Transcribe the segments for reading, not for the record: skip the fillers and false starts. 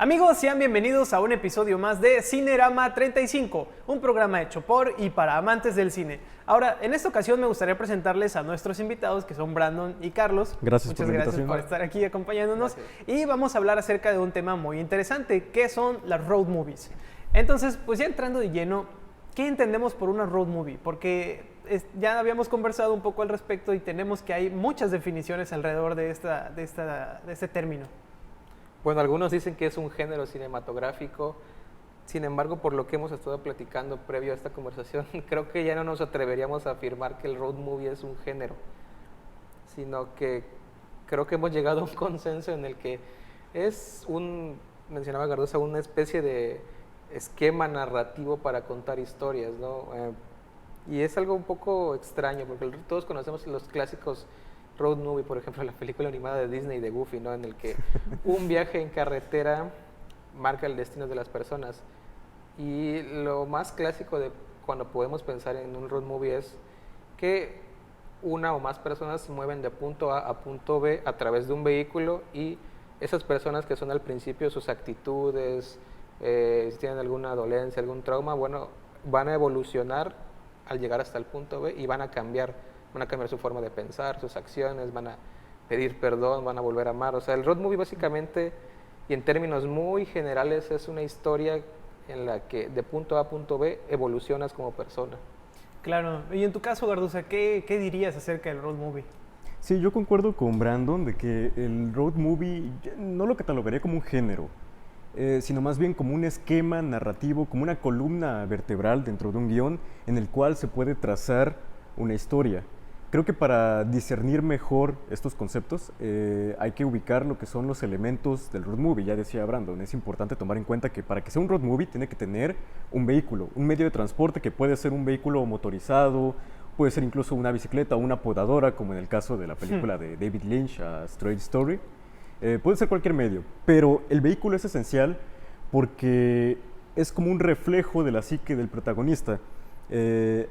Amigos, sean bienvenidos a un episodio más de Cinerama 35, un programa hecho por y para amantes del cine. Ahora, en esta ocasión me gustaría presentarles a nuestros invitados, que son Brandon y Carlos. Muchas gracias por estar aquí acompañándonos. Y vamos a hablar acerca de un tema muy interesante, que son las road movies. Entonces, pues ya entrando de lleno, ¿qué entendemos por una road movie? Porque ya habíamos conversado un poco al respecto y tenemos que hay muchas definiciones alrededor de este término. Bueno, algunos dicen que es un género cinematográfico. Sin embargo, por lo que hemos estado platicando previo a esta conversación, creo que ya no nos atreveríamos a afirmar que el road movie es un género, sino que creo que hemos llegado a un consenso en el que es mencionaba Gardosa, una especie de esquema narrativo para contar historias, ¿no? Y es algo un poco extraño, porque todos conocemos los clásicos road movie, por ejemplo, la película animada de Disney de Goofy, ¿no? En el que un viaje en carretera marca el destino de las personas. Y lo más clásico de cuando podemos pensar en un road movie es que una o más personas se mueven de punto A a punto B a través de un vehículo, y esas personas que son al principio sus actitudes, si tienen alguna dolencia, algún trauma, bueno, van a evolucionar al llegar hasta el punto B y van a cambiar su forma de pensar, sus acciones, van a pedir perdón, van a volver a amar. O sea, el road movie básicamente, y en términos muy generales, es una historia en la que de punto A a punto B evolucionas como persona. Claro, y en tu caso, Garduza, ¿qué dirías acerca del road movie? Sí, yo concuerdo con Brandon de que el road movie no lo catalogaría como un género, sino más bien como un esquema narrativo, como una columna vertebral dentro de un guión en el cual se puede trazar una historia. Creo que para discernir mejor estos conceptos hay que ubicar lo que son los elementos del road movie. Ya decía Brandon, es importante tomar en cuenta que para que sea un road movie tiene que tener un vehículo, un medio de transporte que puede ser un vehículo motorizado, puede ser incluso una bicicleta o una podadora, como en el caso de la película de David Lynch, A Straight Story. Puede ser cualquier medio, pero el vehículo es esencial porque es como un reflejo de la psique del protagonista.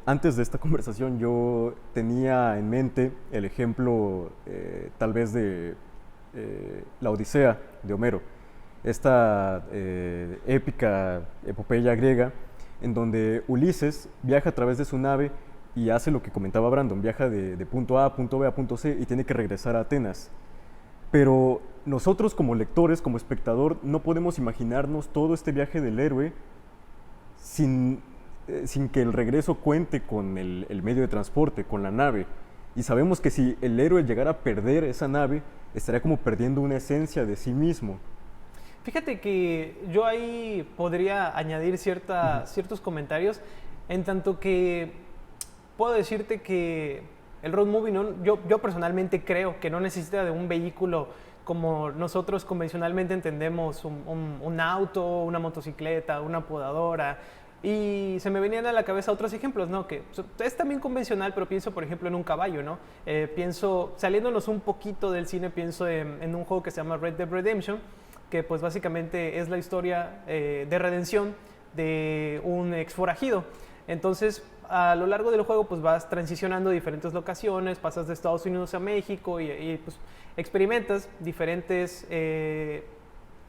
Antes de esta conversación yo tenía en mente el ejemplo tal vez de la Odisea de Homero, esta épica epopeya griega en donde Ulises viaja a través de su nave y hace lo que comentaba Brandon, viaja de punto A a punto B a punto C y tiene que regresar a Atenas. Pero nosotros como lectores, como espectador, no podemos imaginarnos todo este viaje del héroe sin que el regreso cuente con el medio de transporte, con la nave. Y sabemos que si el héroe llegara a perder esa nave, estaría como perdiendo una esencia de sí mismo. Fíjate que yo ahí podría añadir ciertos comentarios, en tanto que puedo decirte que el road movie, yo personalmente creo que no necesita de un vehículo como nosotros convencionalmente entendemos, un auto, una motocicleta, una podadora. Y se me venían a la cabeza otros ejemplos, ¿no? Que es también convencional, pero pienso, por ejemplo, en un caballo, ¿no? Pienso, saliéndonos un poquito del cine, pienso en un juego que se llama Red Dead Redemption, que pues básicamente es la historia de redención de un ex forajido. Entonces, a lo largo del juego, pues vas transicionando diferentes locaciones, pasas de Estados Unidos a México y pues experimentas diferentes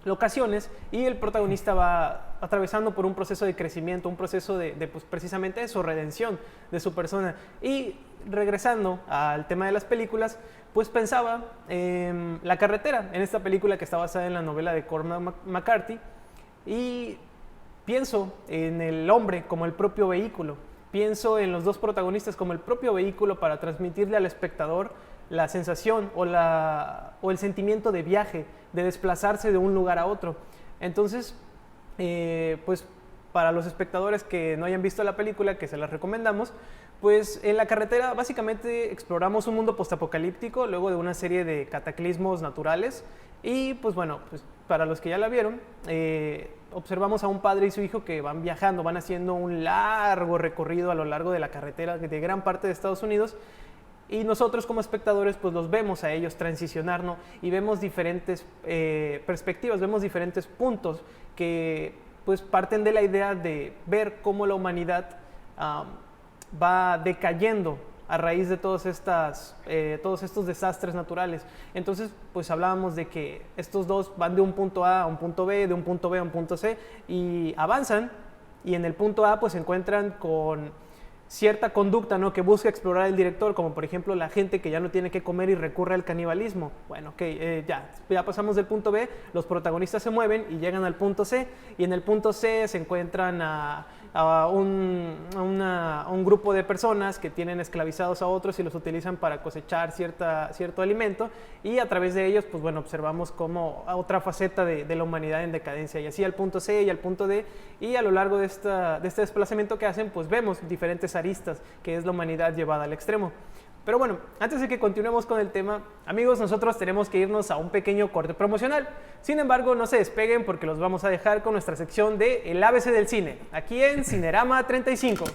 locaciones, y el protagonista va atravesando por un proceso de crecimiento, un proceso de pues precisamente eso, redención de su persona. Y regresando al tema de las películas, pues pensaba en La carretera, en esta película que está basada en la novela de Cormac McCarthy, y pienso en el hombre como el propio vehículo, pienso en los dos protagonistas como el propio vehículo para transmitirle al espectador la sensación o el sentimiento de viaje, de desplazarse de un lugar a otro. Entonces, pues para los espectadores que no hayan visto la película, que se las recomendamos, pues en La carretera básicamente exploramos un mundo postapocalíptico luego de una serie de cataclismos naturales, y pues bueno, pues para los que ya la vieron, observamos a un padre y su hijo que van viajando, van haciendo un largo recorrido a lo largo de la carretera de gran parte de Estados Unidos. Y nosotros como espectadores pues los vemos a ellos transicionar, ¿no? Y vemos diferentes perspectivas, vemos diferentes puntos que pues parten de la idea de ver cómo la humanidad va decayendo a raíz de todos estos desastres naturales. Entonces, pues hablábamos de que estos dos van de un punto A a un punto B, de un punto B a un punto C, y avanzan, y en el punto A pues se encuentran con cierta conducta, ¿no?, que busca explorar el director, como por ejemplo la gente que ya no tiene que comer y recurre al canibalismo. Bueno, ya pasamos del punto B, los protagonistas se mueven y llegan al punto C, y en el punto C se encuentran a un grupo de personas que tienen esclavizados a otros y los utilizan para cosechar cierto alimento, y a través de ellos, pues bueno, observamos como otra faceta de la humanidad en decadencia, y así al punto C y al punto D, y a lo largo de este desplazamiento que hacen, pues vemos diferentes aristas, que es la humanidad llevada al extremo. Pero bueno, antes de que continuemos con el tema, amigos, nosotros tenemos que irnos a un pequeño corte promocional. Sin embargo, no se despeguen porque los vamos a dejar con nuestra sección de El ABC del cine, aquí en Cinerama 35.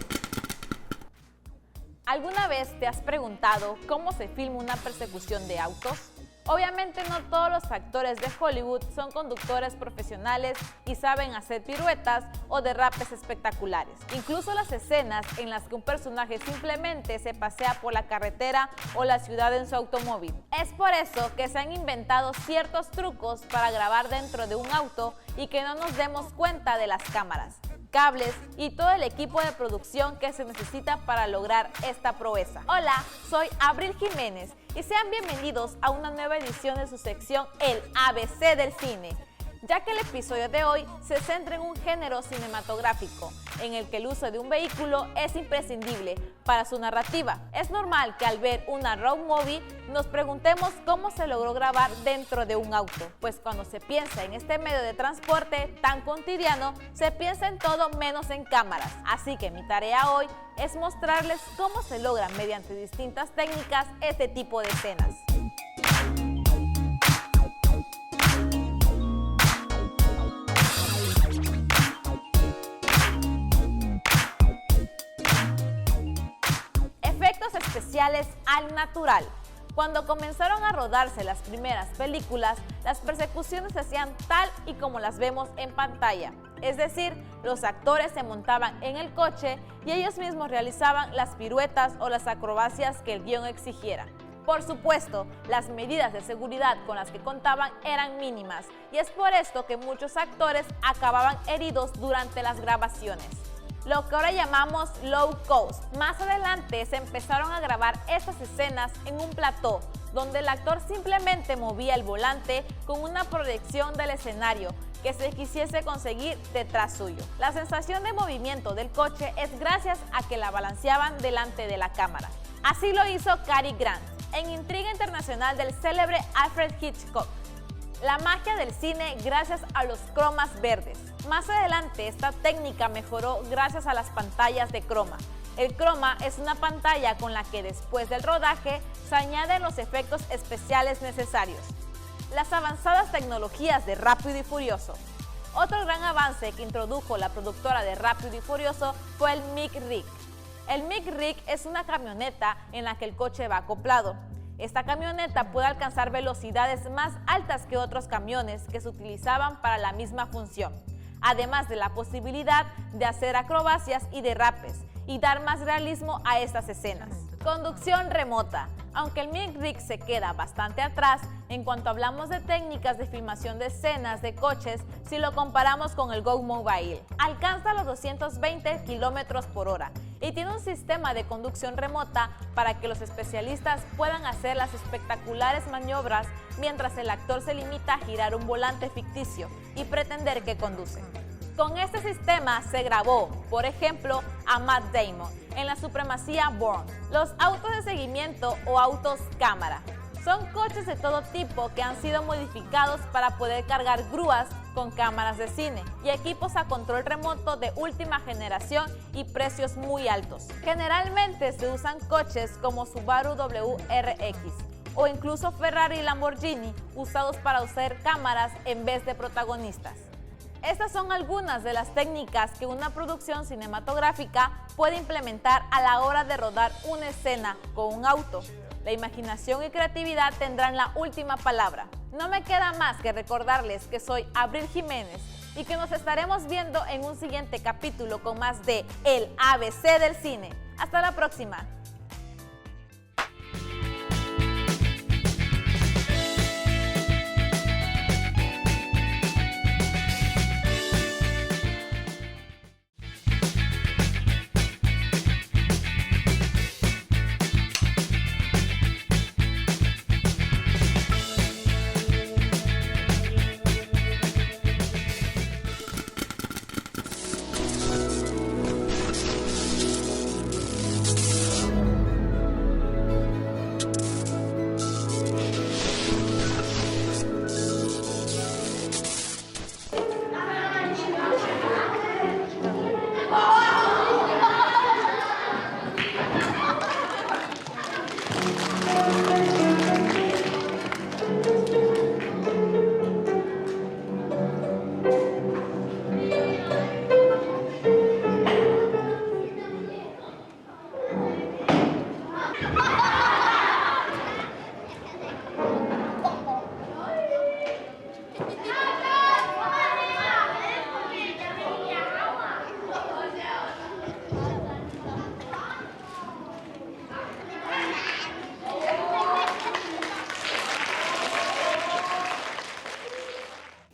¿Alguna vez te has preguntado cómo se filma una persecución de autos? Obviamente no todos los actores de Hollywood son conductores profesionales y saben hacer piruetas o derrapes espectaculares. Incluso las escenas en las que un personaje simplemente se pasea por la carretera o la ciudad en su automóvil. Es por eso que se han inventado ciertos trucos para grabar dentro de un auto y que no nos demos cuenta de las cámaras, cables y todo el equipo de producción que se necesita para lograr esta proeza. Hola, soy Abril Jiménez y sean bienvenidos a una nueva edición de su sección El ABC del cine, ya que el episodio de hoy se centra en un género cinematográfico en el que el uso de un vehículo es imprescindible para su narrativa. Es normal que al ver una road movie nos preguntemos cómo se logró grabar dentro de un auto, pues cuando se piensa en este medio de transporte tan cotidiano, se piensa en todo menos en cámaras. Así que mi tarea hoy es mostrarles cómo se logran mediante distintas técnicas este tipo de escenas. Efectos especiales al natural. Cuando comenzaron a rodarse las primeras películas, las persecuciones se hacían tal y como las vemos en pantalla. Es decir, los actores se montaban en el coche y ellos mismos realizaban las piruetas o las acrobacias que el guión exigiera. Por supuesto, las medidas de seguridad con las que contaban eran mínimas y es por esto que muchos actores acababan heridos durante las grabaciones, lo que ahora llamamos low cost. Más adelante se empezaron a grabar estas escenas en un plató, donde el actor simplemente movía el volante con una proyección del escenario que se quisiese conseguir detrás suyo. La sensación de movimiento del coche es gracias a que la balanceaban delante de la cámara. Así lo hizo Cary Grant en Intriga Internacional del célebre Alfred Hitchcock. La magia del cine gracias a los cromas verdes. Más adelante esta técnica mejoró gracias a las pantallas de croma. El croma es una pantalla con la que después del rodaje se añaden los efectos especiales necesarios. Las avanzadas tecnologías de Rápido y Furioso. Otro gran avance que introdujo la productora de Rápido y Furioso fue el Mic Rig. El Mic Rig es una camioneta en la que el coche va acoplado. Esta camioneta puede alcanzar velocidades más altas que otros camiones que se utilizaban para la misma función, además de la posibilidad de hacer acrobacias y derrapes y dar más realismo a estas escenas. Conducción remota. Aunque el Mic Rig se queda bastante atrás en cuanto hablamos de técnicas de filmación de escenas de coches si lo comparamos con el Go Mobile. Alcanza los 220 km/h y tiene un sistema de conducción remota para que los especialistas puedan hacer las espectaculares maniobras mientras el actor se limita a girar un volante ficticio y pretender que conduce. Con este sistema se grabó, por ejemplo, a Matt Damon en La Supremacía Bourne. Los autos de seguimiento o autos cámara son coches de todo tipo que han sido modificados para poder cargar grúas con cámaras de cine y equipos a control remoto de última generación y precios muy altos. Generalmente se usan coches como Subaru WRX o incluso Ferrari y Lamborghini usados para usar cámaras en vez de protagonistas. Estas son algunas de las técnicas que una producción cinematográfica puede implementar a la hora de rodar una escena con un auto. La imaginación y creatividad tendrán la última palabra. No me queda más que recordarles que soy Abril Jiménez y que nos estaremos viendo en un siguiente capítulo con más de El ABC del cine. Hasta la próxima.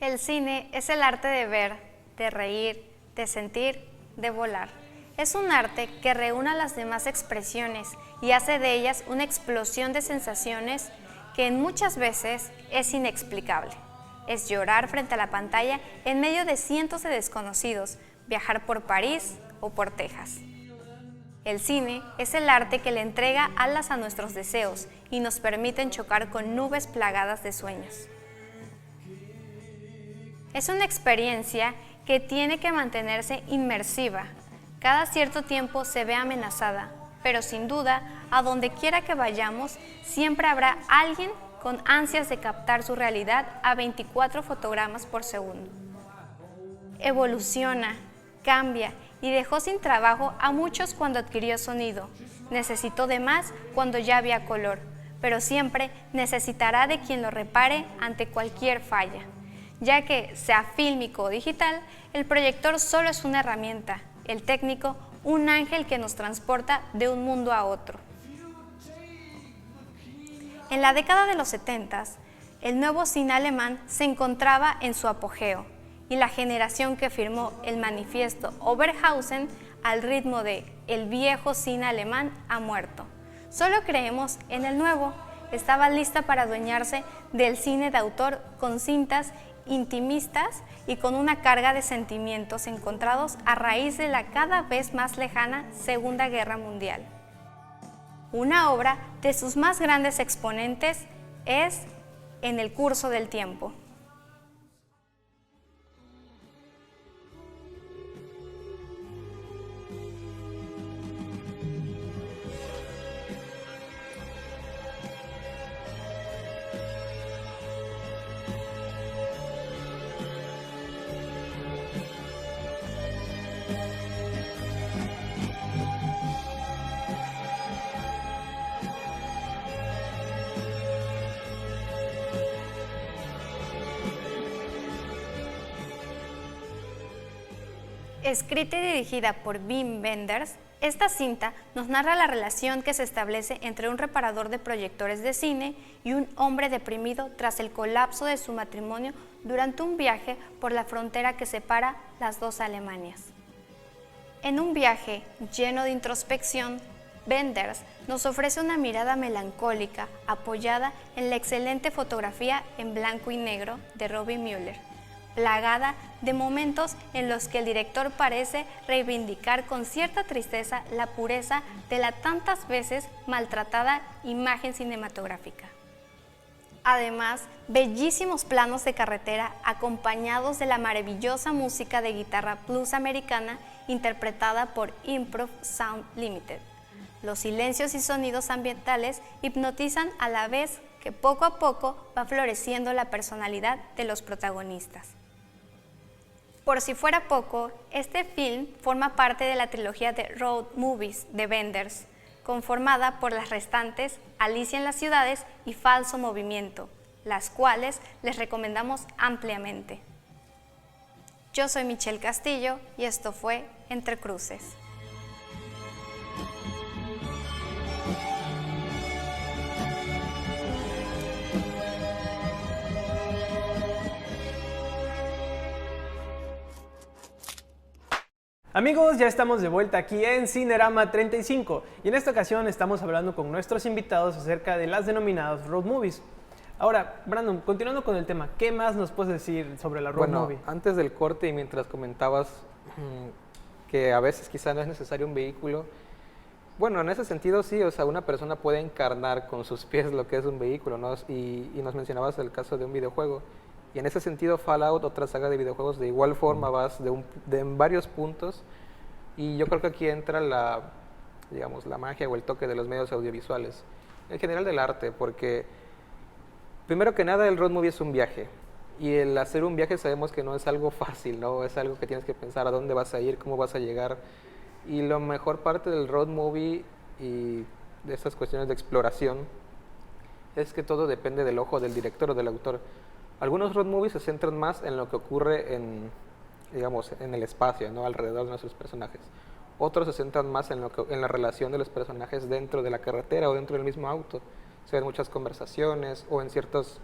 El cine es el arte de ver, de reír, de sentir, de volar. Es un arte que reúne las demás expresiones y hace de ellas una explosión de sensaciones que muchas veces es inexplicable. Es llorar frente a la pantalla en medio de cientos de desconocidos, viajar por París o por Texas. El cine es el arte que le entrega alas a nuestros deseos y nos permite chocar con nubes plagadas de sueños. Es una experiencia que tiene que mantenerse inmersiva. Cada cierto tiempo se ve amenazada, pero sin duda, a donde quiera que vayamos, siempre habrá alguien con ansias de captar su realidad a 24 fotogramas por segundo. Evoluciona, cambia y dejó sin trabajo a muchos cuando adquirió sonido. Necesitó de más cuando ya había color, pero siempre necesitará de quien lo repare ante cualquier falla. Ya que, sea fílmico o digital, el proyector solo es una herramienta, el técnico un ángel que nos transporta de un mundo a otro. En la década de los 70, el nuevo cine alemán se encontraba en su apogeo y la generación que firmó el manifiesto Oberhausen al ritmo de "el viejo cine alemán ha muerto". Solo creemos en el nuevo. Estaba lista para adueñarse del cine de autor con cintas intimistas y con una carga de sentimientos encontrados a raíz de la cada vez más lejana Segunda Guerra Mundial. Una obra de sus más grandes exponentes es En el curso del tiempo. Escrita y dirigida por Wim Wenders, esta cinta nos narra la relación que se establece entre un reparador de proyectores de cine y un hombre deprimido tras el colapso de su matrimonio durante un viaje por la frontera que separa las dos Alemanias. En un viaje lleno de introspección, Wenders nos ofrece una mirada melancólica apoyada en la excelente fotografía en blanco y negro de Robin Müller, plagada de momentos en los que el director parece reivindicar con cierta tristeza la pureza de la tantas veces maltratada imagen cinematográfica. Además, bellísimos planos de carretera acompañados de la maravillosa música de guitarra blues americana interpretada por Improv Sound Limited. Los silencios y sonidos ambientales hipnotizan a la vez que poco a poco va floreciendo la personalidad de los protagonistas. Por si fuera poco, este film forma parte de la trilogía de Road Movies de Wenders, conformada por las restantes Alicia en las ciudades y Falso movimiento, las cuales les recomendamos ampliamente. Yo soy Michelle Castillo y esto fue Entre Cruces. Amigos, ya estamos de vuelta aquí en Cinerama 35 y en esta ocasión estamos hablando con nuestros invitados acerca de las denominadas road movies. Ahora, Brandon, continuando con el tema, ¿qué más nos puedes decir sobre la road movie? Antes del corte y mientras comentabas que a veces quizá no es necesario un vehículo, bueno, en ese sentido sí, o sea, una persona puede encarnar con sus pies lo que es un vehículo, ¿no? Y nos mencionabas el caso de un videojuego. Y en ese sentido, Fallout, otra saga de videojuegos, de igual forma vas en varios puntos. Y yo creo que aquí entra la magia o el toque de los medios audiovisuales. En general del arte, porque primero que nada el road movie es un viaje. Y el hacer un viaje sabemos que no es algo fácil, ¿no? Es algo que tienes que pensar a dónde vas a ir, cómo vas a llegar. Y la mejor parte del road movie, y de estas cuestiones de exploración es que todo depende del ojo del director o del autor. Algunos road movies se centran más en lo que ocurre digamos, en el espacio, ¿no? Alrededor de nuestros personajes. Otros se centran más en la relación de los personajes dentro de la carretera o dentro del mismo auto. Se ven muchas conversaciones, o en ciertas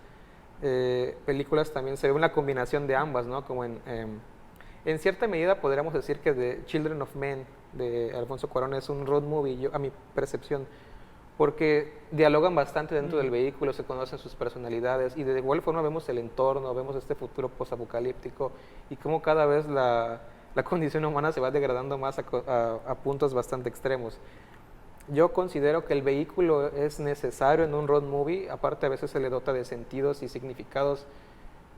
películas también se ve una combinación de ambas, ¿no? Como en cierta medida podríamos decir que The Children of Men de Alfonso Cuarón es un road movie, a mi percepción, porque dialogan bastante dentro del vehículo, se conocen sus personalidades y de igual forma vemos el entorno, vemos este futuro posapocalíptico y cómo cada vez la condición humana se va degradando más a puntos bastante extremos. Yo considero que el vehículo es necesario en un road movie, aparte a veces se le dota de sentidos y significados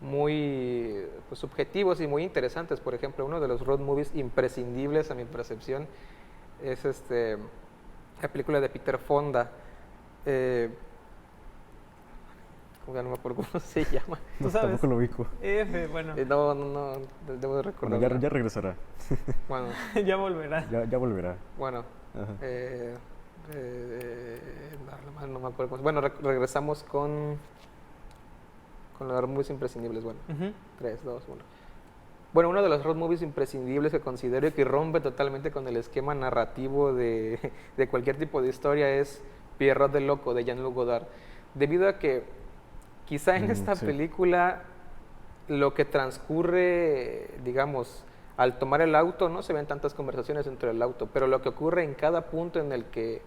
muy subjetivos y muy interesantes. Por ejemplo, uno de los road movies imprescindibles a mi percepción es la película de Peter Fonda. Ya no me acuerdo cómo se llama. ¿Tú No, sabes? tampoco lo ubico. Bueno, No, debo de recordar. Bueno, ya regresará. Bueno, ya volverá. Ya volverá. bueno. Ajá. No me acuerdo cómo. Bueno, regresamos con los road movies imprescindibles. Bueno, Ujú. 3, 2, 1. Bueno, uno de los road movies imprescindibles que considero y que rompe totalmente con el esquema narrativo de cualquier tipo de historia es Pierrot el Loco de Jean-Luc Godard. Debido a que quizá en esta sí. película lo que transcurre, digamos, al tomar el auto, no se ven tantas conversaciones dentro del auto, pero lo que ocurre en cada punto en el que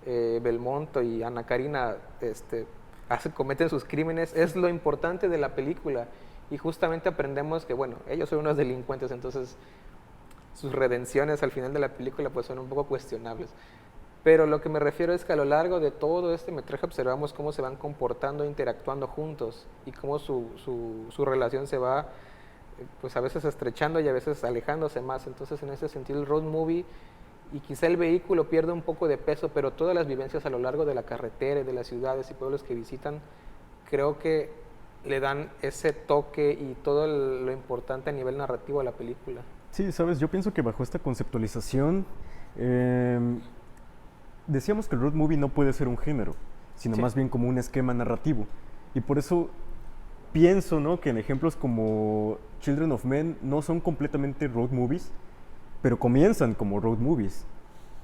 Belmondo y Ana Karina cometen sus crímenes es lo importante de la película. Y justamente aprendemos que, bueno, ellos son unos delincuentes, entonces sus redenciones al final de la película pues son un poco cuestionables. Pero lo que me refiero es que a lo largo de todo este metraje observamos cómo se van comportando, interactuando juntos y cómo su relación se va pues a veces estrechando y a veces alejándose más. Entonces en ese sentido el road movie y quizá el vehículo pierde un poco de peso, pero todas las vivencias a lo largo de la carretera y de las ciudades y pueblos que visitan creo que le dan ese toque y todo lo importante a nivel narrativo a la película. Sí, sabes, yo pienso que bajo esta conceptualización decíamos que el road movie no puede ser un género, sino Sí. más bien como un esquema narrativo. Y por eso pienso, ¿no?, que en ejemplos como Children of Men no son completamente road movies, pero comienzan como road movies.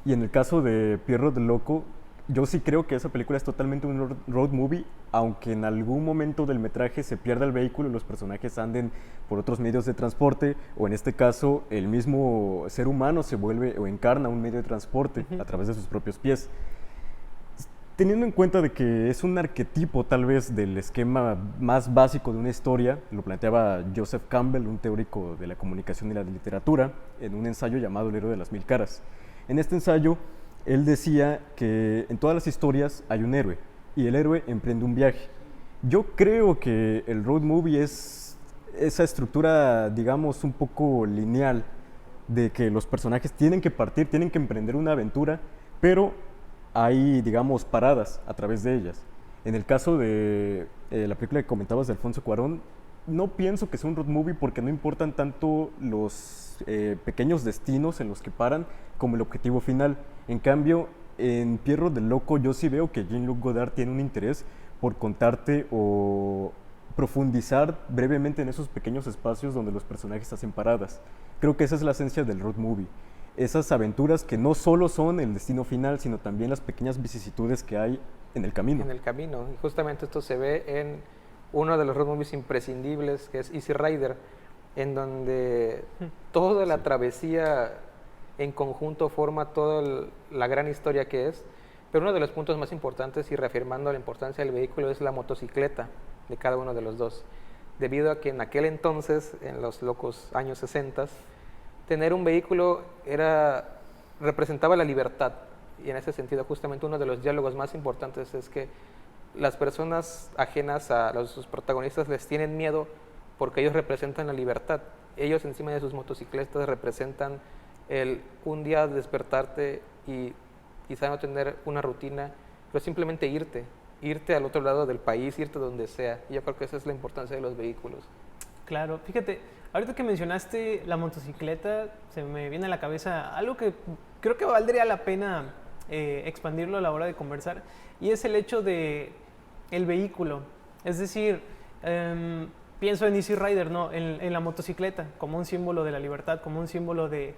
Y en el caso de Pierrot el Loco, yo sí creo que esa película es totalmente un road movie, aunque en algún momento del metraje se pierda el vehículo y los personajes anden por otros medios de transporte, o en este caso el mismo ser humano se vuelve o encarna un medio de transporte a través de sus propios pies. Teniendo en cuenta de que es un arquetipo tal vez del esquema más básico de una historia, lo planteaba Joseph Campbell, un teórico de la comunicación y la literatura, en un ensayo llamado El héroe de las mil caras. En este ensayo, él decía que en todas las historias hay un héroe, y el héroe emprende un viaje. Yo creo que el road movie es esa estructura, digamos, un poco lineal, de que los personajes tienen que partir, tienen que emprender una aventura, pero hay, digamos, paradas a través de ellas. En el caso de la película que comentabas de Alfonso Cuarón, no pienso que sea un road movie porque no importan tanto los pequeños destinos en los que paran como el objetivo final. En cambio, en Pierrot el Loco yo sí veo que Jean-Luc Godard tiene un interés por contarte o profundizar brevemente en esos pequeños espacios donde los personajes hacen paradas. Creo que esa es la esencia del road movie. Esas aventuras que no solo son el destino final, sino también las pequeñas vicisitudes que hay en el camino. En el camino. Y justamente esto se ve en uno de los road movies imprescindibles, que es Easy Rider, en donde toda la travesía en conjunto forma toda la gran historia que es. Pero uno de los puntos más importantes y reafirmando la importancia del vehículo es la motocicleta de cada uno de los dos. Debido a que en aquel entonces, en los locos años 60, tener un vehículo representaba la libertad. Y en ese sentido, justamente uno de los diálogos más importantes es que las personas ajenas a sus protagonistas les tienen miedo porque ellos representan la libertad. Ellos encima de sus motocicletas representan un día despertarte y quizá no tener una rutina, pero simplemente irte al otro lado del país, irte donde sea. Y yo creo que esa es la importancia de los vehículos. Claro, fíjate, ahorita que mencionaste la motocicleta, se me viene a la cabeza algo que creo que valdría la pena expandirlo a la hora de conversar, y es el hecho de el vehículo. Es decir, pienso en Easy Rider, ¿no? En la motocicleta, como un símbolo de la libertad, como un símbolo de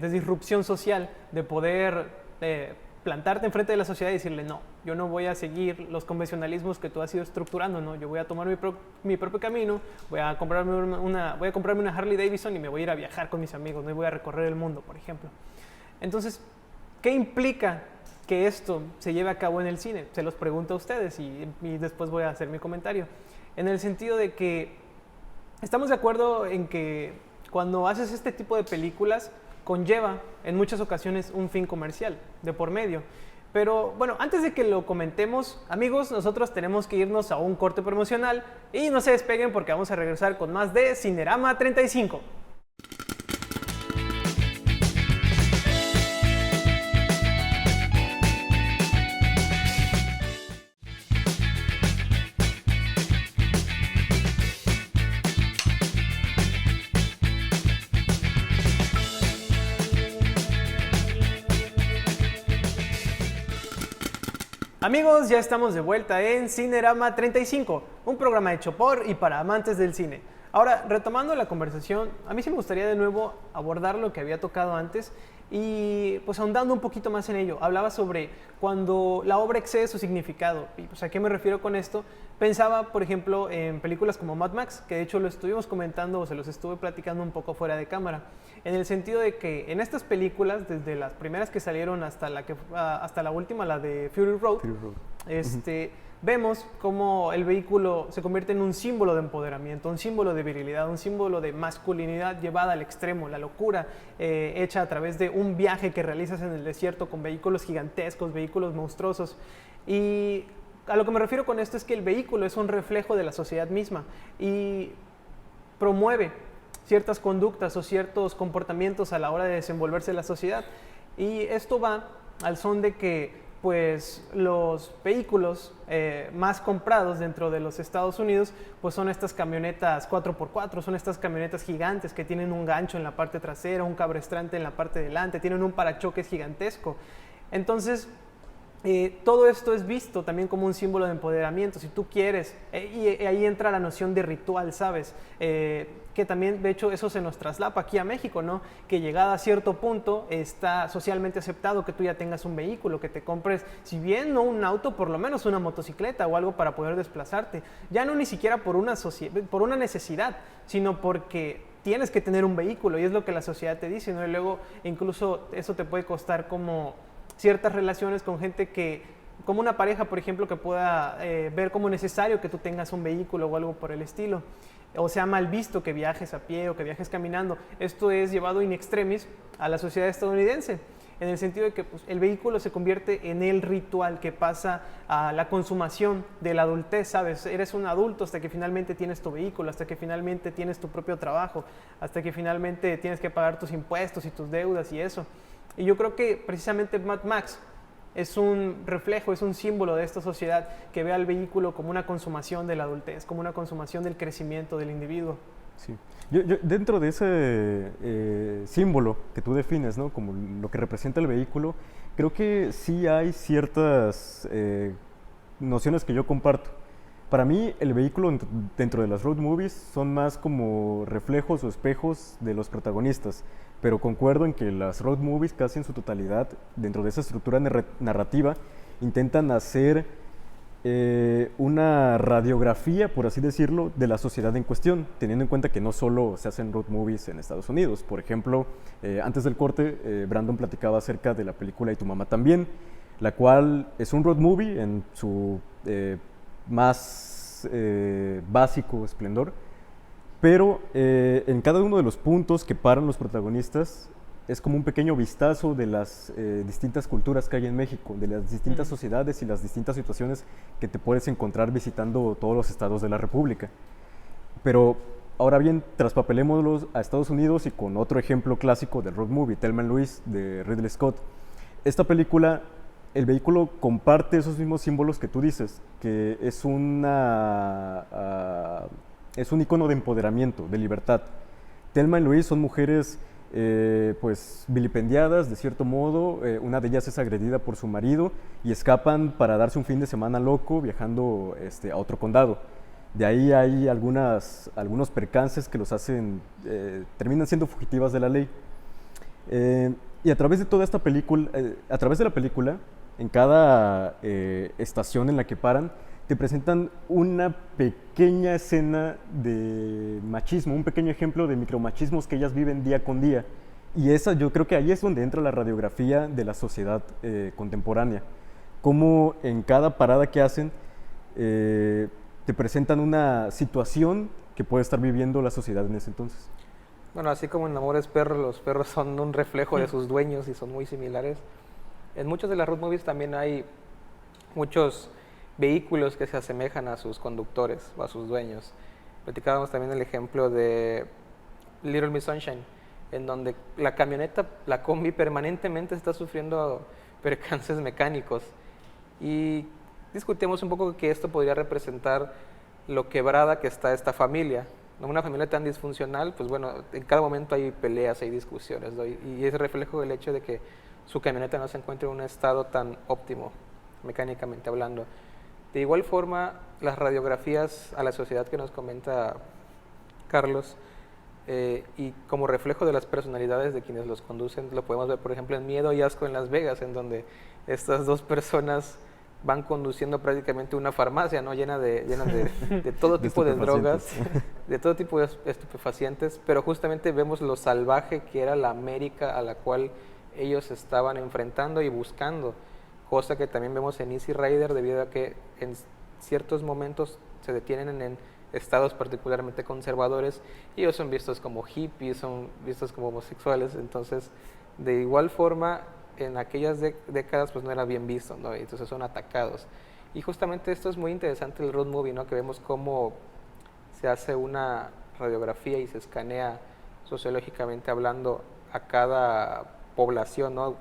disrupción social, de poder plantarte enfrente de la sociedad y decirle, no, yo no voy a seguir los convencionalismos que tú has ido estructurando, ¿no? Yo voy a tomar mi propio camino, voy a comprarme una Harley Davidson y me voy a ir a viajar con mis amigos, no, y voy a recorrer el mundo, por ejemplo. Entonces, ¿qué implica que esto se lleve a cabo en el cine? Se los pregunto a ustedes y después voy a hacer mi comentario. En el sentido de que estamos de acuerdo en que cuando haces este tipo de películas conlleva en muchas ocasiones un fin comercial de por medio. Pero bueno, antes de que lo comentemos, amigos, nosotros tenemos que irnos a un corte promocional y no se despeguen porque vamos a regresar con más de Cinerama 35. Amigos, ya estamos de vuelta en Cinerama 35, un programa hecho por y para amantes del cine. Ahora, retomando la conversación, a mí sí me gustaría de nuevo abordar lo que había tocado antes y pues ahondando un poquito más en ello. Hablaba sobre cuando la obra excede su significado. Y pues, ¿a qué me refiero con esto? Pensaba, por ejemplo, en películas como Mad Max, que de hecho lo estuvimos comentando o se los estuve platicando un poco fuera de cámara, en el sentido de que en estas películas, desde las primeras que salieron hasta la última, la de Fury Road, vemos cómo el vehículo se convierte en un símbolo de empoderamiento, un símbolo de virilidad, un símbolo de masculinidad llevada al extremo, la locura hecha a través de un viaje que realizas en el desierto con vehículos gigantescos, vehículos monstruosos. Y a lo que me refiero con esto es que el vehículo es un reflejo de la sociedad misma y promueve ciertas conductas o ciertos comportamientos a la hora de desenvolverse en la sociedad. Y esto va al son de que pues los vehículos más comprados dentro de los Estados Unidos pues son estas camionetas 4x4, son estas camionetas gigantes que tienen un gancho en la parte trasera, un cabrestrante en la parte delante, tienen un parachoques gigantesco. Entonces, todo esto es visto también como un símbolo de empoderamiento, si tú quieres, y ahí entra la noción de ritual, ¿sabes? Que también, de hecho, eso se nos traslapa aquí a México, ¿no? Que llegada a cierto punto está socialmente aceptado que tú ya tengas un vehículo, que te compres, si bien no un auto, por lo menos una motocicleta o algo para poder desplazarte. Ya no ni siquiera por una necesidad, sino porque tienes que tener un vehículo y es lo que la sociedad te dice, ¿no? Y luego incluso eso te puede costar como ciertas relaciones con gente que, como una pareja, por ejemplo, que pueda ver como necesario que tú tengas un vehículo o algo por el estilo. O sea mal visto que viajes a pie o que viajes caminando. Esto es llevado in extremis a la sociedad estadounidense, en el sentido de que pues, el vehículo se convierte en el ritual que pasa a la consumación de la adultez, ¿sabes? Eres un adulto hasta que finalmente tienes tu vehículo, hasta que finalmente tienes tu propio trabajo, hasta que finalmente tienes que pagar tus impuestos y tus deudas y eso. Y yo creo que precisamente Mad Max es un reflejo, es un símbolo de esta sociedad que ve al vehículo como una consumación de la adultez, como una consumación del crecimiento del individuo. Sí. Yo, dentro de ese símbolo que tú defines, ¿no? Como lo que representa el vehículo, creo que sí hay ciertas nociones que yo comparto. Para mí, el vehículo dentro de las road movies son más como reflejos o espejos de los protagonistas, pero concuerdo en que las road movies casi en su totalidad, dentro de esa estructura narrativa, intentan hacer una radiografía, por así decirlo, de la sociedad en cuestión, teniendo en cuenta que no solo se hacen road movies en Estados Unidos. Por ejemplo, antes del corte, Brandon platicaba acerca de la película Y tu mamá también, la cual es un road movie en su más básico esplendor, pero en cada uno de los puntos que paran los protagonistas es como un pequeño vistazo de las distintas culturas que hay en México, de las distintas sociedades y las distintas situaciones que te puedes encontrar visitando todos los estados de la República. Pero ahora bien, traspapelémoslos a Estados Unidos y con otro ejemplo clásico del road movie, Thelma and Louise, de Ridley Scott. Esta película, el vehículo comparte esos mismos símbolos que tú dices, que es un icono de empoderamiento, de libertad. Thelma y Louise son mujeres pues vilipendiadas de cierto modo. Una de ellas es agredida por su marido y escapan para darse un fin de semana loco viajando a otro condado. De ahí hay algunos percances que los hacen, terminan siendo fugitivas de la ley. Y a través de toda esta película, a través de la película, en cada estación en la que paran, te presentan una pequeña escena de machismo, un pequeño ejemplo de micromachismos que ellas viven día con día. Y yo creo que ahí es donde entra la radiografía de la sociedad contemporánea. Cómo en cada parada que hacen te presentan una situación que puede estar viviendo la sociedad en ese entonces. Bueno, así como en Amores Perros, los perros son un reflejo de sus dueños y son muy similares. En muchas de las road movies también hay muchos vehículos que se asemejan a sus conductores o a sus dueños. Platicábamos también el ejemplo de Little Miss Sunshine, en donde la camioneta, la combi, permanentemente está sufriendo percances mecánicos. Y discutimos un poco que esto podría representar lo quebrada que está esta familia. Una familia tan disfuncional, pues bueno, en cada momento hay peleas, hay discusiones, ¿no? Y es reflejo del hecho de que su camioneta no se encuentra en un estado tan óptimo, mecánicamente hablando. De igual forma, las radiografías a la sociedad que nos comenta Carlos, y como reflejo de las personalidades de quienes los conducen, lo podemos ver, por ejemplo, en Miedo y Asco en Las Vegas, en donde estas dos personas van conduciendo prácticamente una farmacia, ¿no? llena de todo tipo de drogas, de todo tipo de estupefacientes, pero justamente vemos lo salvaje que era la América a la cual ellos estaban enfrentando y buscando, cosa que también vemos en Easy Rider, debido a que en ciertos momentos se detienen en estados particularmente conservadores y ellos son vistos como hippies, son vistos como homosexuales. Entonces, de igual forma, en aquellas décadas pues no era bien visto, ¿no? Entonces son atacados. Y justamente esto es muy interesante el road movie, ¿no? Que vemos cómo se hace una radiografía y se escanea sociológicamente hablando a cada población, ¿no?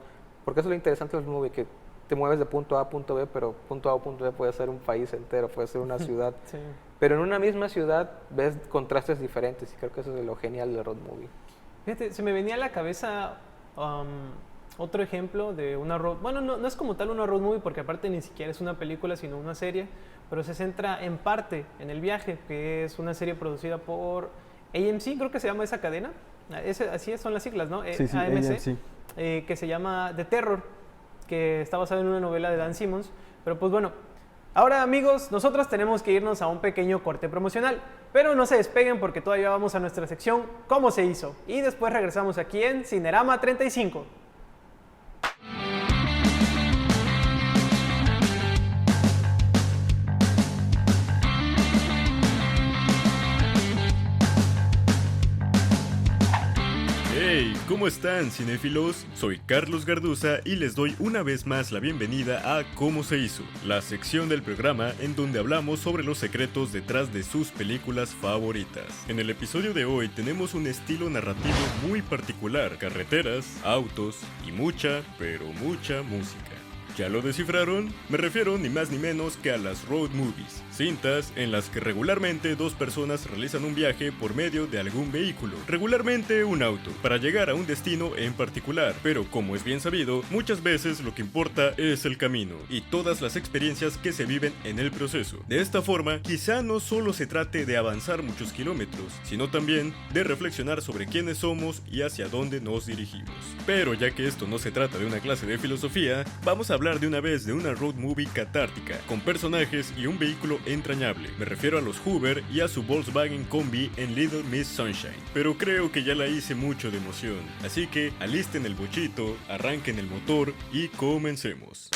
Porque eso es lo interesante del road movie, que te mueves de punto A a punto B, pero punto A o punto B puede ser un país entero, puede ser una ciudad. Sí. Pero en una misma ciudad ves contrastes diferentes y creo que eso es lo genial del road movie. Fíjate, se me venía a la cabeza otro ejemplo de una road... Bueno, no es como tal una road movie porque aparte ni siquiera es una película sino una serie, pero se centra en parte en el viaje, que es una serie producida por AMC, creo que se llama esa cadena. Así son las siglas, ¿no? Sí, AMC, que se llama The Terror, que está basado en una novela de Dan Simmons. Pero pues bueno, ahora amigos, nosotros tenemos que irnos a un pequeño corte promocional, pero no se despeguen porque todavía vamos a nuestra sección ¿Cómo se hizo? Y después regresamos aquí en Cinerama 35. Hey, ¿cómo están, cinéfilos? Soy Carlos Garduza y les doy una vez más la bienvenida a ¿Cómo se hizo?, la sección del programa en donde hablamos sobre los secretos detrás de sus películas favoritas. En el episodio de hoy tenemos un estilo narrativo muy particular, carreteras, autos y mucha, pero mucha música. ¿Ya lo descifraron? Me refiero ni más ni menos que a las road movies, cintas en las que regularmente dos personas realizan un viaje por medio de algún vehículo, regularmente un auto, para llegar a un destino en particular, pero como es bien sabido, muchas veces lo que importa es el camino y todas las experiencias que se viven en el proceso. De esta forma, quizá no solo se trate de avanzar muchos kilómetros, sino también de reflexionar sobre quiénes somos y hacia dónde nos dirigimos. Pero ya que esto no se trata de una clase de filosofía, vamos a hablar de una vez de una road movie catártica, con personajes y un vehículo entrañable. Me refiero a los Hoover y a su Volkswagen Combi en Little Miss Sunshine. Pero creo que ya la hice mucho de emoción, así que alisten el bochito, arranquen el motor y comencemos.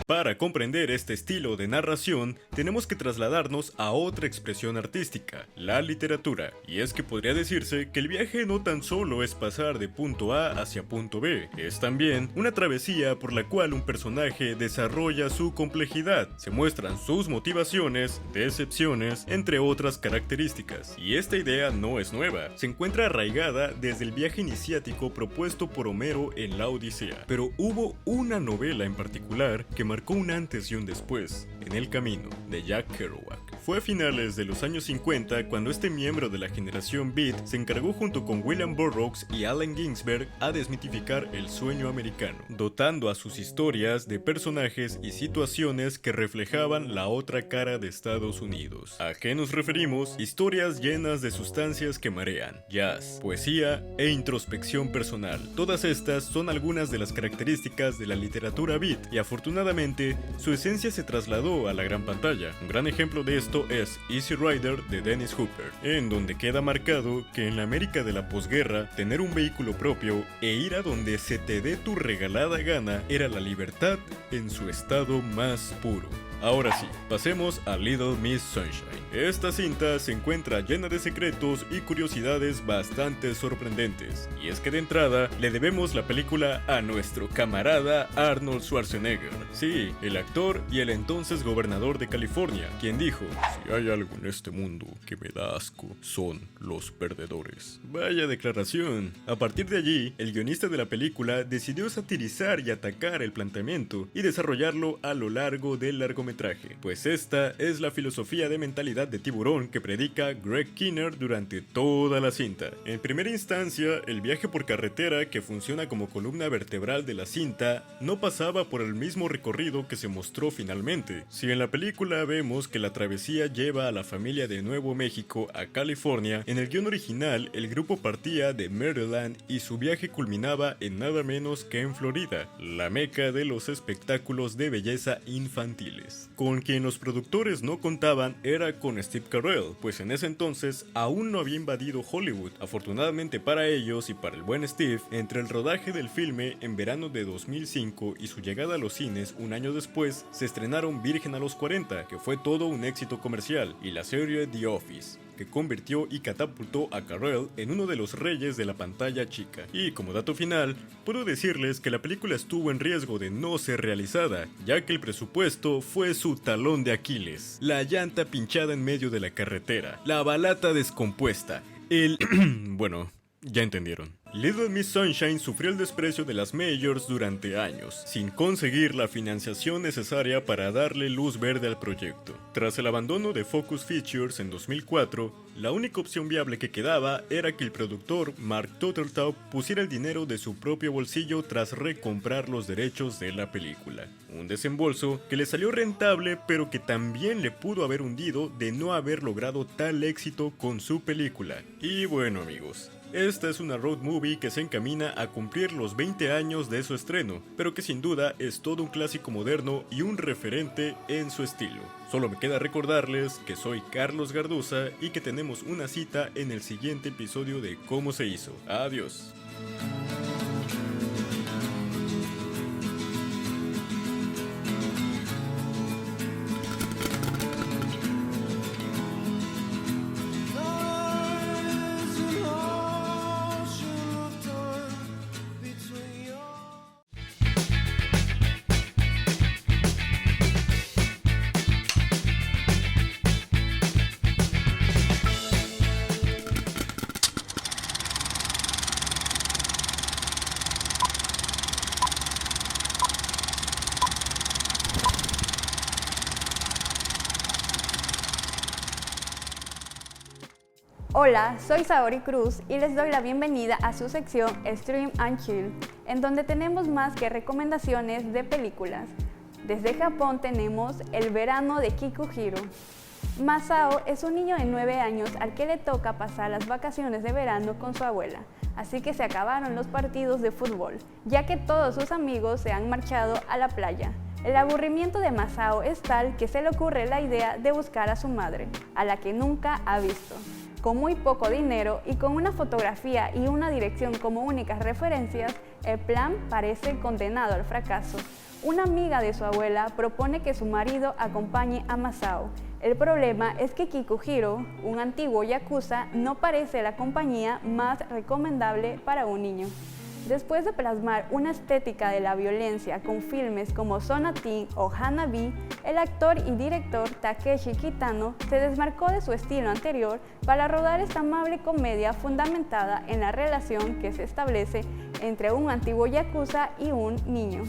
Para comprender este estilo de narración, tenemos que trasladarnos a otra expresión artística, la literatura. Y es que podría decirse que el viaje no tan solo es pasar de punto A hacia punto B, es también una travesía por la cual un personaje desarrolla su complejidad, se muestran sus motivaciones, decepciones, entre otras características. Y esta idea no es nueva, se encuentra arraigada desde el viaje iniciático propuesto por Homero en la Odisea. Pero hubo una novela en particular que marcó un antes y un después en El Camino, de Jack Kerouac. Fue a finales de los años 50 cuando este miembro de la generación Beat se encargó junto con William Burroughs y Allen Ginsberg a desmitificar el sueño americano, dotando a sus historias de personajes y situaciones que reflejaban la otra cara de Estados Unidos. ¿A qué nos referimos? Historias llenas de sustancias que marean, jazz, poesía e introspección personal. Todas estas son algunas de las características de la literatura beat y afortunadamente su esencia se trasladó a la gran pantalla. Un gran ejemplo de esto es Easy Rider de Dennis Hopper, en donde queda marcado que en la América de la posguerra tener un vehículo propio e ir a donde se te dé tu regalada gana era la libertad en su estado más puro. Ahora sí, pasemos a Little Miss Sunshine. Esta cinta se encuentra llena de secretos y curiosidades bastante sorprendentes. Y es que de entrada le debemos la película a nuestro camarada Arnold Schwarzenegger. Sí, el actor y el entonces gobernador de California, quien dijo: "Si hay algo en este mundo que me da asco, son los perdedores". Vaya declaración. A partir de allí, el guionista de la película decidió satirizar y atacar el planteamiento y desarrollarlo a lo largo del largometraje. Pues esta es la filosofía de mentalidad de tiburón que predica Greg Kinnear durante toda la cinta. En primera instancia, el viaje por carretera, que funciona como columna vertebral de la cinta, no pasaba por el mismo recorrido que se mostró finalmente. Si en la película vemos que la travesía lleva a la familia de Nuevo México a California, en el guión original el grupo partía de Maryland y su viaje culminaba en nada menos que en Florida, la meca de los espectáculos de belleza infantiles. Con quien los productores no contaban era con Steve Carell, pues en ese entonces aún no había invadido Hollywood. Afortunadamente para ellos y para el buen Steve, entre el rodaje del filme en verano de 2005 y su llegada a los cines un año después, se estrenaron Virgen a los 40, que fue todo un éxito comercial, y la serie The Office, que convirtió y catapultó a Carell en uno de los reyes de la pantalla chica. Y como dato final, puedo decirles que la película estuvo en riesgo de no ser realizada, ya que el presupuesto fue su talón de Aquiles. La llanta pinchada en medio de la carretera, la balata descompuesta, bueno, ya entendieron. Little Miss Sunshine sufrió el desprecio de las majors durante años, sin conseguir la financiación necesaria para darle luz verde al proyecto. Tras el abandono de Focus Features en 2004, la única opción viable que quedaba era que el productor Mark Turteltaub pusiera el dinero de su propio bolsillo tras recomprar los derechos de la película. Un desembolso que le salió rentable, pero que también le pudo haber hundido de no haber logrado tal éxito con su película. Y bueno, amigos, esta es una road movie que se encamina a cumplir los 20 años de su estreno, pero que sin duda es todo un clásico moderno y un referente en su estilo. Solo me queda recordarles que soy Carlos Garduza y que tenemos una cita en el siguiente episodio de Cómo se hizo. Adiós. Hola, soy Saori Cruz y les doy la bienvenida a su sección Stream and Chill, en donde tenemos más que recomendaciones de películas. Desde Japón tenemos El verano de Kikuhiro. Masao es un niño de 9 años al que le toca pasar las vacaciones de verano con su abuela, así que se acabaron los partidos de fútbol, ya que todos sus amigos se han marchado a la playa. El aburrimiento de Masao es tal que se le ocurre la idea de buscar a su madre, a la que nunca ha visto. Con muy poco dinero y con una fotografía y una dirección como únicas referencias, el plan parece condenado al fracaso. Una amiga de su abuela propone que su marido acompañe a Masao. El problema es que Kikuhiro, un antiguo yakuza, no parece la compañía más recomendable para un niño. Después de plasmar una estética de la violencia con filmes como Sonatin o Hanabi, el actor y director Takeshi Kitano se desmarcó de su estilo anterior para rodar esta amable comedia fundamentada en la relación que se establece entre un antiguo yakuza y un niño.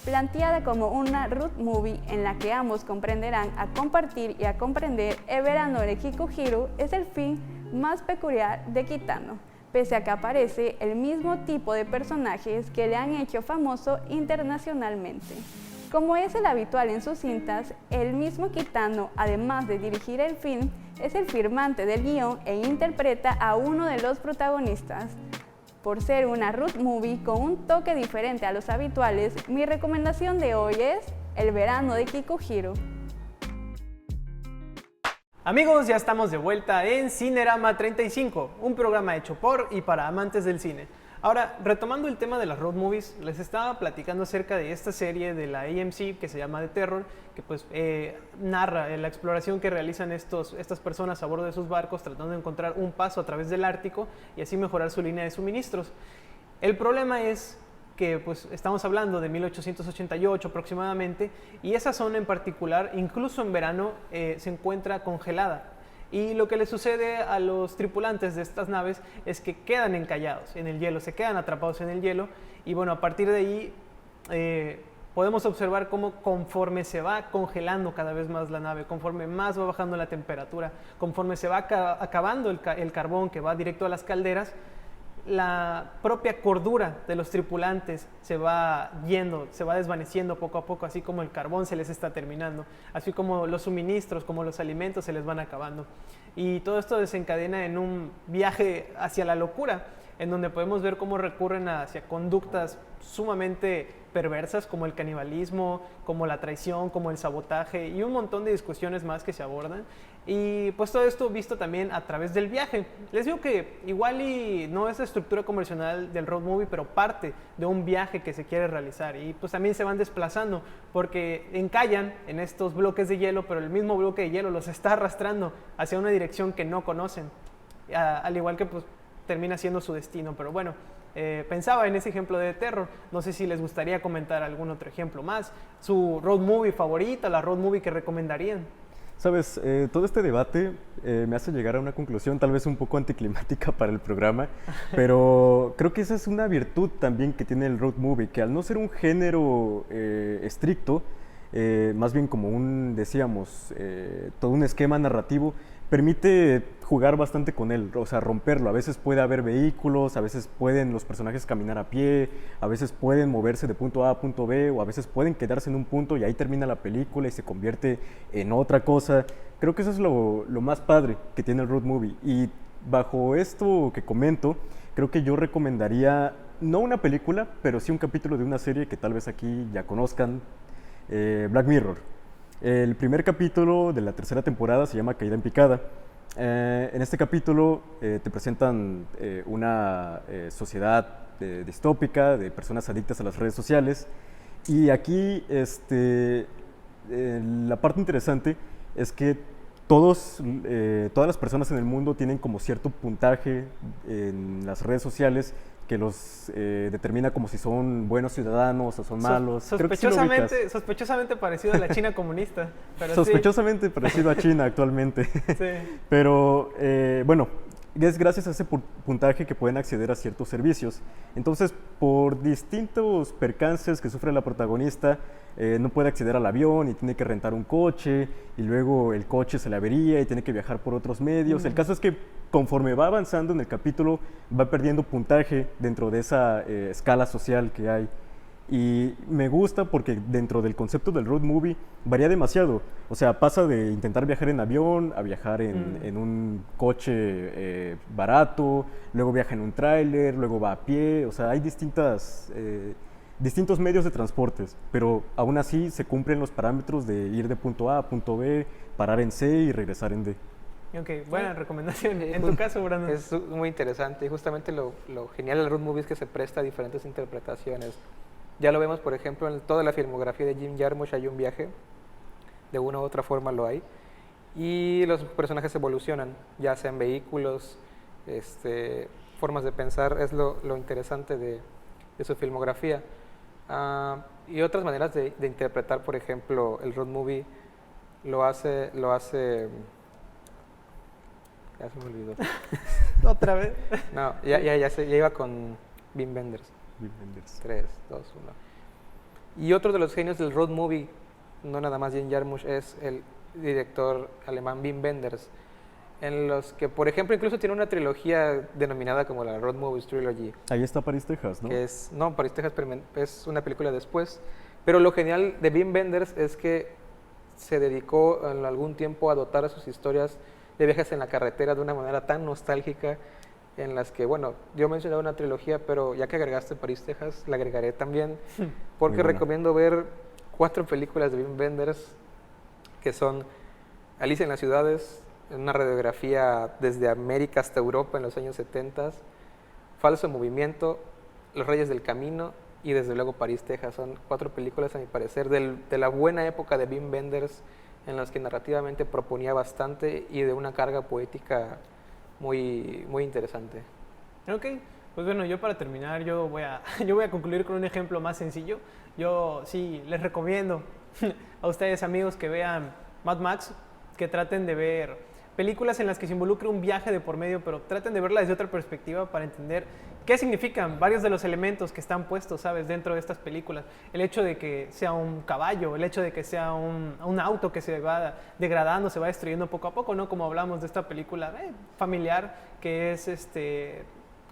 planteada como una road movie en la que ambos comprenderán a compartir y a comprender el verano de Kikuhiro, es el fin más peculiar de Kitano, pese a que aparece el mismo tipo de personajes que le han hecho famoso internacionalmente. Como es el habitual en sus cintas, el mismo Kitano, además de dirigir el film, es el firmante del guión e interpreta a uno de los protagonistas. Por ser una road movie con un toque diferente a los habituales, mi recomendación de hoy es El verano de Kikuhiro. Amigos, ya estamos de vuelta en Cinerama 35, un programa hecho por y para amantes del cine. Ahora, retomando el tema de las road movies, les estaba platicando acerca de esta serie de la AMC que se llama The Terror, que pues narra la exploración que realizan estas personas a bordo de sus barcos tratando de encontrar un paso a través del Ártico y así mejorar su línea de suministros. El problema es que pues estamos hablando de 1888 aproximadamente y esa zona en particular, incluso en verano, se encuentra congelada. Y lo que le sucede a los tripulantes de estas naves es que quedan encallados en el hielo, se quedan atrapados en el hielo y bueno, a partir de ahí podemos observar cómo conforme se va congelando cada vez más la nave, conforme más va bajando la temperatura, conforme se va acabando el carbón que va directo a las calderas, la propia cordura de los tripulantes se va yendo, se va desvaneciendo poco a poco, así como el carbón se les está terminando, así como los suministros, como los alimentos se les van acabando. Y todo esto desencadena en un viaje hacia la locura, en donde podemos ver cómo recurren hacia conductas sumamente perversas como el canibalismo, como la traición, como el sabotaje y un montón de discusiones más que se abordan. Y pues todo esto visto también a través del viaje. Les digo que igual y no es la estructura convencional del road movie, pero parte de un viaje que se quiere realizar. Y pues también se van desplazando porque encallan en estos bloques de hielo, pero el mismo bloque de hielo los está arrastrando hacia una dirección que no conocen. Al igual que pues termina siendo su destino, pero bueno. Pensaba en ese ejemplo de Terror, no sé si les gustaría comentar algún otro ejemplo más, su road movie favorita, la road movie que recomendarían. Sabes, todo este debate me hace llegar a una conclusión tal vez un poco anticlimática para el programa, pero creo que esa es una virtud también que tiene el road movie, que al no ser un género estricto, más bien como decíamos, todo un esquema narrativo, permite jugar bastante con él, o sea, romperlo. A veces puede haber vehículos, a veces pueden los personajes caminar a pie, a veces pueden moverse de punto A a punto B, o a veces pueden quedarse en un punto y ahí termina la película y se convierte en otra cosa. Creo que eso es lo más padre que tiene el road movie. Y bajo esto que comento, creo que yo recomendaría, no una película, pero sí un capítulo de una serie que tal vez aquí ya conozcan, Black Mirror. El primer capítulo de la tercera temporada se llama Caída en Picada. En este capítulo te presentan una sociedad distópica de personas adictas a las redes sociales y aquí la parte interesante es que todas las personas en el mundo tienen como cierto puntaje en las redes sociales que los determina como si son buenos ciudadanos o son malos. Sospechosamente parecido a la China comunista. Pero sospechosamente parecido a China actualmente. Sí. Pero bueno, es gracias a ese puntaje que pueden acceder a ciertos servicios. Entonces, por distintos percances que sufre la protagonista, no puede acceder al avión y tiene que rentar un coche y luego el coche se le avería y tiene que viajar por otros medios. El caso es que conforme va avanzando en el capítulo va perdiendo puntaje dentro de esa escala social que hay. Y me gusta porque dentro del concepto del road movie varía demasiado. O sea, pasa de intentar viajar en avión a viajar en un coche barato, luego viaja en un tráiler, luego va a pie. O sea, hay distintos medios de transportes, pero aún así se cumplen los parámetros de ir de punto A a punto B, parar en C y regresar en D. Ok, buena recomendación. En tu caso, Brandon. Es muy interesante y justamente lo genial del road movie es que se presta a diferentes interpretaciones. Ya lo vemos, por ejemplo, en toda la filmografía de Jim Jarmusch hay un viaje, de una u otra forma lo hay, y los personajes evolucionan, ya sean vehículos, formas de pensar, es lo interesante de su filmografía. Y otras maneras de interpretar, por ejemplo, el road movie lo hace ya se me olvidó. ¿Otra vez? No, ya iba con Wim Wenders. 3, 2, Y otro de los genios del road movie, no nada más Jane Jarmusch, es el director alemán Wim Wenders, en los que, por ejemplo, incluso tiene una trilogía denominada como la Road Movies Trilogy. Ahí está París, Texas, ¿no? Que es, no, París, Texas es una película después, pero lo genial de Wim Wenders es que se dedicó en algún tiempo a dotar a sus historias de viajes en la carretera de una manera tan nostálgica, en las que, bueno, yo mencionaba una trilogía, pero ya que agregaste París, Texas, la agregaré también, porque recomiendo ver 4 películas de Wim Wenders, que son Alicia en las ciudades, una radiografía desde América hasta Europa en los años 70, Falso movimiento, Los Reyes del Camino y desde luego París, Texas. Son 4 películas, a mi parecer, de la buena época de Wim Wenders, en las que narrativamente proponía bastante y de una carga poética muy, muy interesante. Ok, pues bueno, yo para terminar, yo voy a concluir con un ejemplo más sencillo. Yo sí les recomiendo a ustedes, amigos, que vean Mad Max, que traten de ver películas en las que se involucre un viaje de por medio, pero traten de verla desde otra perspectiva para entender qué significan varios de los elementos que están puestos, ¿sabes?, dentro de estas películas. El hecho de que sea un caballo, el hecho de que sea un auto que se va degradando, se va destruyendo poco a poco, ¿no? Como hablamos de esta película familiar, que es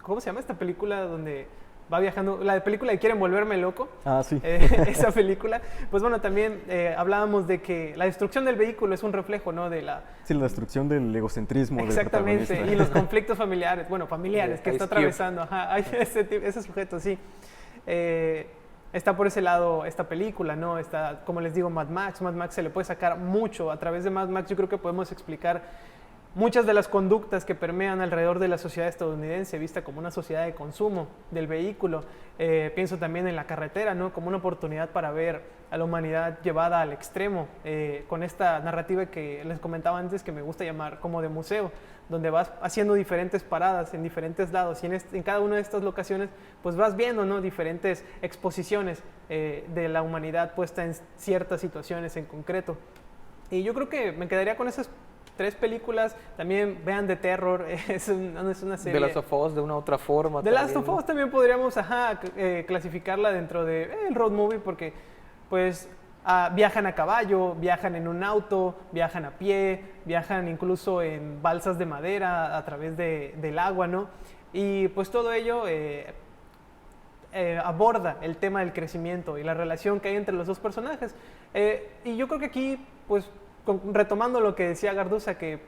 ¿cómo se llama esta película donde va viajando? La película de Quieren volverme loco. Ah, sí. Esa película. Pues bueno, también hablábamos de que la destrucción del vehículo es un reflejo, ¿no? De la... Sí, la destrucción del egocentrismo del Exactamente, protagonista. y los conflictos familiares, bueno, familiares que está atravesando. Ajá, ese sujeto, sí. Está por ese lado esta película, ¿no? Está, como les digo, Mad Max. Mad Max se le puede sacar mucho. A través de Mad Max yo creo que podemos explicar muchas de las conductas que permean alrededor de la sociedad estadounidense, vista como una sociedad de consumo del vehículo. Pienso también en la carretera, ¿no? Como una oportunidad para ver a la humanidad llevada al extremo, con esta narrativa que les comentaba antes, que me gusta llamar como de museo, donde vas haciendo diferentes paradas en diferentes lados, y en cada una de estas locaciones pues vas viendo, ¿no?, diferentes exposiciones de la humanidad puesta en ciertas situaciones en concreto. Y yo creo que me quedaría con esas 3 películas. También vean The Terror, es una serie. The Last of Us de una u otra forma. The Last of Us también podríamos clasificarla dentro de el road movie, porque pues viajan a caballo, viajan en un auto, viajan a pie, viajan incluso en balsas de madera a través del agua, ¿no? Y pues todo ello aborda el tema del crecimiento y la relación que hay entre los dos personajes. Y yo creo que aquí, pues, retomando lo que decía Garduza, que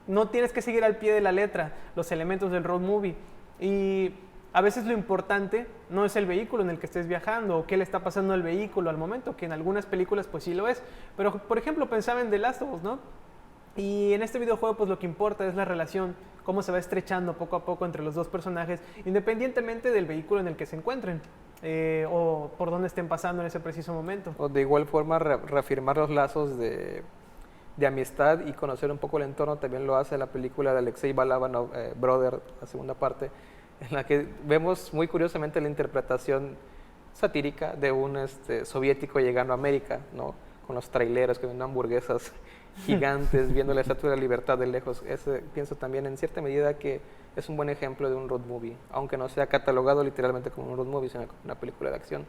no tienes que seguir al pie de la letra los elementos del road movie, y a veces lo importante no es el vehículo en el que estés viajando o qué le está pasando al vehículo al momento, que en algunas películas pues sí lo es, pero por ejemplo pensaba en The Last of Us, ¿no? Y en este videojuego pues lo que importa es la relación, cómo se va estrechando poco a poco entre los dos personajes, independientemente del vehículo en el que se encuentren o por dónde estén pasando en ese preciso momento. O de igual forma reafirmar los lazos de amistad y conocer un poco el entorno. También lo hace la película de Alexei Balabanov, Brother, la segunda parte, en la que vemos muy curiosamente la interpretación satírica de un soviético llegando a América, ¿no? Con los traileros, con hamburguesas gigantes, viendo la Estatua de la Libertad de lejos. Pienso también en cierta medida que es un buen ejemplo de un road movie, aunque no sea catalogado literalmente como un road movie, sino como una película de acción.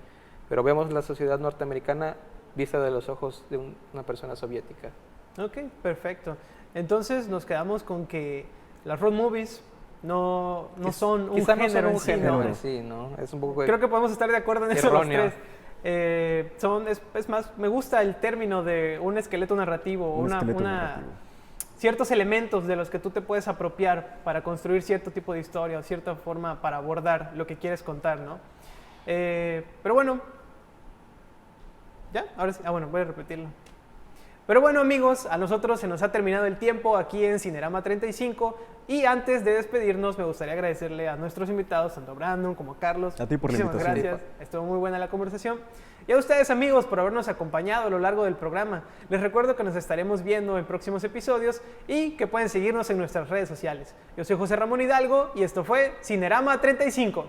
Pero vemos la sociedad norteamericana vista de los ojos de una persona soviética. Ok, perfecto. Entonces nos quedamos con que las road movies no son un género en sí, ¿no? Sí, ¿no? Es un poco creo que podemos estar de acuerdo en eso los erróneo. 3. Es más, me gusta el término de un esqueleto narrativo, ciertos elementos de los que tú te puedes apropiar para construir cierto tipo de historia o cierta forma para abordar lo que quieres contar, ¿no? Pero bueno, ¿ya? Ahora sí, bueno, voy a repetirlo. Pero bueno, amigos, a nosotros se nos ha terminado el tiempo aquí en Cinerama 35, y antes de despedirnos me gustaría agradecerle a nuestros invitados, tanto a Brandon como a Carlos. A ti por la Muchísimas invitación. gracias, estuvo muy buena la conversación. Y a ustedes, amigos, por habernos acompañado a lo largo del programa. Les recuerdo que nos estaremos viendo en próximos episodios y que pueden seguirnos en nuestras redes sociales. Yo soy José Ramón Hidalgo y esto fue Cinerama 35.